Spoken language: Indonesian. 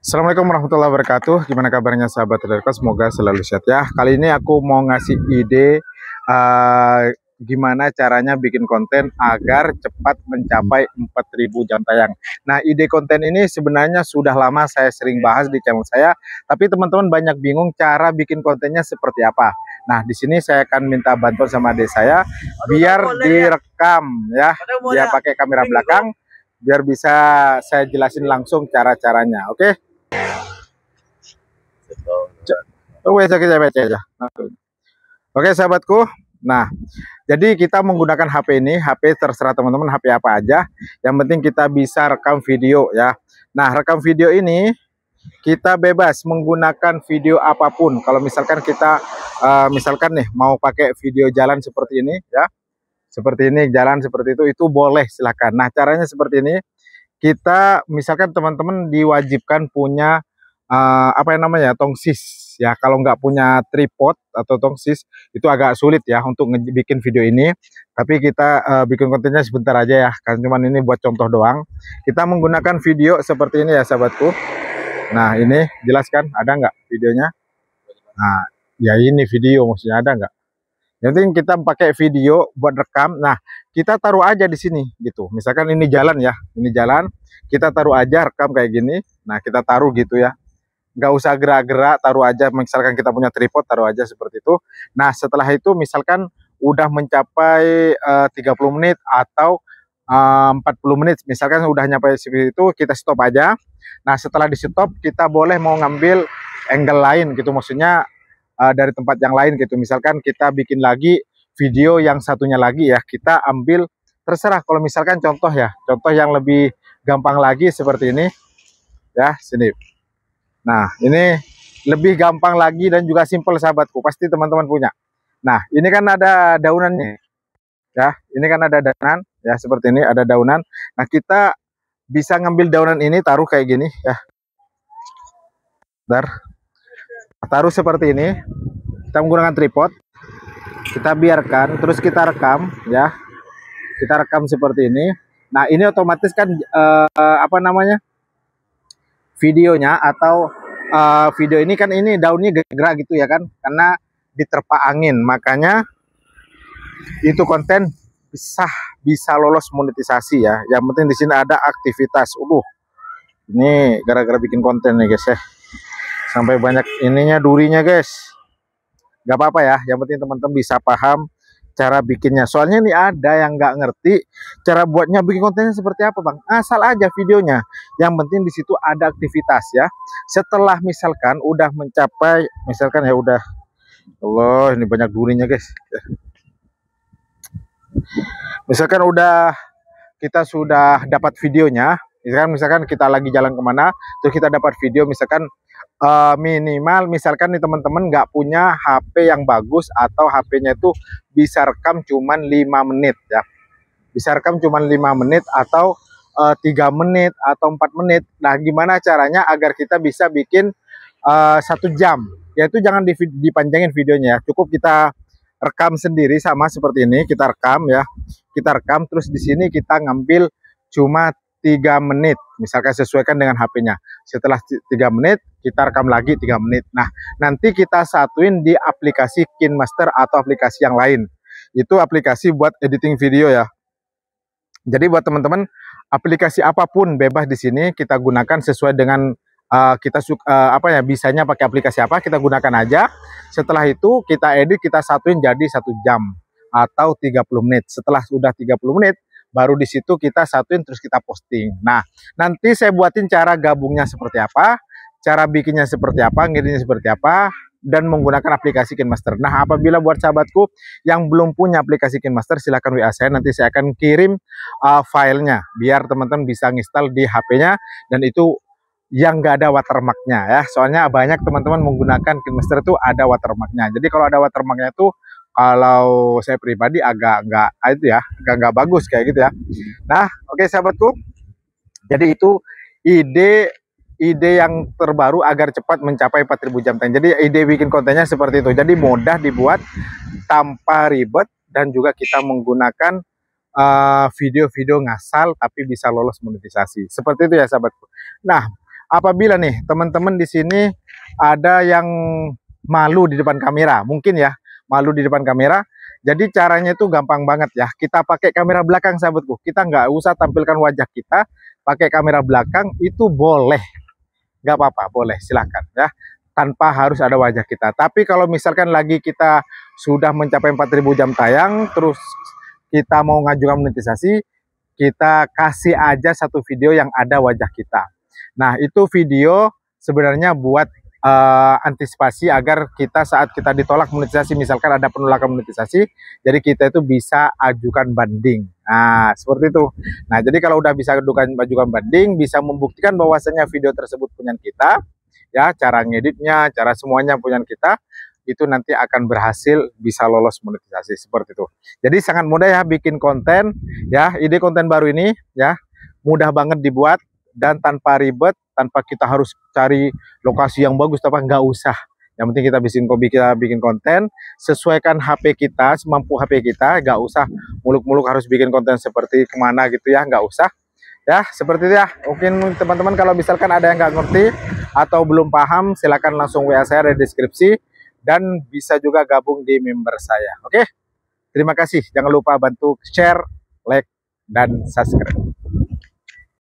Assalamualaikum warahmatullahi wabarakatuh. Gimana kabarnya sahabat Traderco? Semoga selalu sehat ya. Kali ini aku mau ngasih ide gimana caranya bikin konten agar cepat mencapai 4.000 jam tayang. Nah, ide konten ini sebenarnya sudah lama saya sering bahas di channel saya, tapi teman-teman banyak bingung cara bikin kontennya seperti apa. Nah, di sini saya akan minta bantuan sama adik saya biar direkam ya. Dia pakai kamera belakang biar bisa saya jelasin langsung cara-caranya. Oke? Oke sahabatku, nah jadi kita menggunakan HP ini, HP terserah teman-teman, HP apa aja, yang penting kita bisa rekam video ya. Nah, rekam video ini kita bebas menggunakan video apapun. Kalau misalkan kita misalkan nih mau pakai video jalan seperti ini ya, seperti ini, jalan seperti itu boleh, silahkan. Nah, caranya seperti ini. Kita misalkan teman-teman diwajibkan punya apa yang namanya tongsis ya. Kalau nggak punya tripod atau tongsis itu agak sulit ya untuk bikin video ini, tapi kita bikin kontennya sebentar aja ya, kan cuman ini buat contoh doang. Kita menggunakan video seperti ini ya sahabatku. Nah, ini jelaskan ada nggak videonya? Nah ya, ini video maksudnya, ada nggak? Yang penting kita pakai video buat rekam. Nah, kita taruh aja di sini gitu. Misalkan ini jalan ya, ini jalan, kita taruh aja rekam kayak gini. Nah, kita taruh gitu ya. Nggak usah gerak-gerak, taruh aja. Misalkan kita punya tripod, taruh aja seperti itu. Nah, setelah itu misalkan udah mencapai 30 menit atau 40 menit, misalkan udah nyampe seperti itu, kita stop aja. Nah, setelah di stop, kita boleh mau ngambil angle lain gitu, maksudnya dari tempat yang lain gitu. Misalkan kita bikin lagi video yang satunya lagi ya, kita ambil terserah. Kalau misalkan contoh ya, contoh yang lebih gampang lagi seperti ini ya, sini. Nah, ini lebih gampang lagi dan juga simple sahabatku, pasti teman-teman punya. Nah, ini kan ada daunannya ya, ini kan ada daunan ya, seperti ini ada daunan. Nah, kita bisa ngambil daunan ini, taruh kayak gini ya, taruh seperti ini. Kita menggunakan tripod, kita biarkan, terus kita rekam ya, kita rekam seperti ini. Nah, ini otomatis kan apa namanya, videonya atau video ini kan, ini daunnya gerak gitu ya kan, karena diterpa angin, makanya itu konten bisa lolos monetisasi ya. Yang penting di sini ada aktivitas. Ini gara-gara bikin konten nih guys ya, sampai banyak ininya, durinya guys. Gak apa-apa ya, yang penting teman-teman bisa paham cara bikinnya. Soalnya ini ada yang nggak ngerti cara buatnya, bikin kontennya seperti apa bang. Asal aja videonya, yang penting di situ ada aktivitas ya. Setelah misalkan udah mencapai, misalkan ya udah, Allah ini banyak durinya guys. Misalkan udah, kita sudah dapat videonya, misalkan kita lagi jalan kemana, terus kita dapat video, misalkan minimal misalkan nih teman-teman nggak punya HP yang bagus, atau HP-nya itu bisa rekam cuman 5 menit ya, bisa rekam cuman 5 menit atau 3 menit atau 4 menit. Nah, gimana caranya agar kita bisa bikin 1 jam, yaitu jangan dipanjangin videonya ya, cukup kita rekam sendiri sama seperti ini, kita rekam ya, kita rekam terus di sini kita ngambil cuma 3 menit, misalkan sesuaikan dengan HP-nya. Setelah 3 menit kita rekam lagi 3 menit. Nah, nanti kita satuin di aplikasi KineMaster atau aplikasi yang lain. Itu aplikasi buat editing video ya. Jadi buat teman-teman, aplikasi apapun bebas di sini kita gunakan sesuai dengan kita apa ya, bisanya pakai aplikasi apa kita gunakan aja. Setelah itu kita edit, kita satuin jadi 1 jam atau 30 menit. Setelah sudah 30 menit baru di situ kita satuin, terus kita posting. Nah, nanti saya buatin cara gabungnya seperti apa, cara bikinnya seperti apa, ngeditnya seperti apa, dan menggunakan aplikasi KineMaster. Nah, apabila buat sahabatku yang belum punya aplikasi KineMaster, silahkan WA saya, nanti saya akan kirim filenya biar teman-teman bisa nginstal di HP-nya, dan itu yang nggak ada watermarknya ya. Soalnya banyak teman-teman menggunakan KineMaster itu ada watermarknya. Jadi kalau ada watermarknya itu, kalau saya pribadi agak nggak bagus kayak gitu ya. Nah, oke sahabatku, jadi itu ide yang terbaru agar cepat mencapai 4.000 jam tayang. Jadi ide bikin kontennya seperti itu. Jadi mudah dibuat tanpa ribet, dan juga kita menggunakan video-video ngasal tapi bisa lolos monetisasi. Seperti itu ya sahabatku. Nah, apabila nih teman-teman di sini ada yang malu di depan kamera, mungkin ya, malu di depan kamera. Jadi caranya itu gampang banget ya. Kita pakai kamera belakang sahabatku. Kita nggak usah tampilkan wajah kita, pakai kamera belakang itu boleh. Nggak apa-apa, boleh, silahkan ya. Tanpa harus ada wajah kita. Tapi kalau misalkan lagi kita sudah mencapai 4.000 jam tayang, terus kita mau ngajukan monetisasi, kita kasih aja satu video yang ada wajah kita. Nah, itu video sebenarnya buat antisipasi agar kita saat kita ditolak monetisasi, misalkan ada penolakan monetisasi, jadi kita itu bisa ajukan banding. Nah, seperti itu. Nah, jadi kalau udah bisa ajukan banding, bisa membuktikan bahwasanya video tersebut punya kita, ya, cara ngeditnya, cara semuanya punya kita, itu nanti akan berhasil bisa lolos monetisasi seperti itu. Jadi sangat mudah ya bikin konten ya. Ide konten baru ini ya mudah banget dibuat dan tanpa ribet, tanpa kita harus cari lokasi yang bagus, tapi nggak usah. Yang penting kita bikin konten, sesuaikan HP kita, semampu HP kita, nggak usah muluk-muluk harus bikin konten seperti kemana gitu ya, nggak usah. Ya, seperti itu ya. Mungkin teman-teman kalau misalkan ada yang nggak ngerti atau belum paham, silakan langsung WA saya di deskripsi dan bisa juga gabung di member saya. Oke? Terima kasih. Jangan lupa bantu share, like, dan subscribe.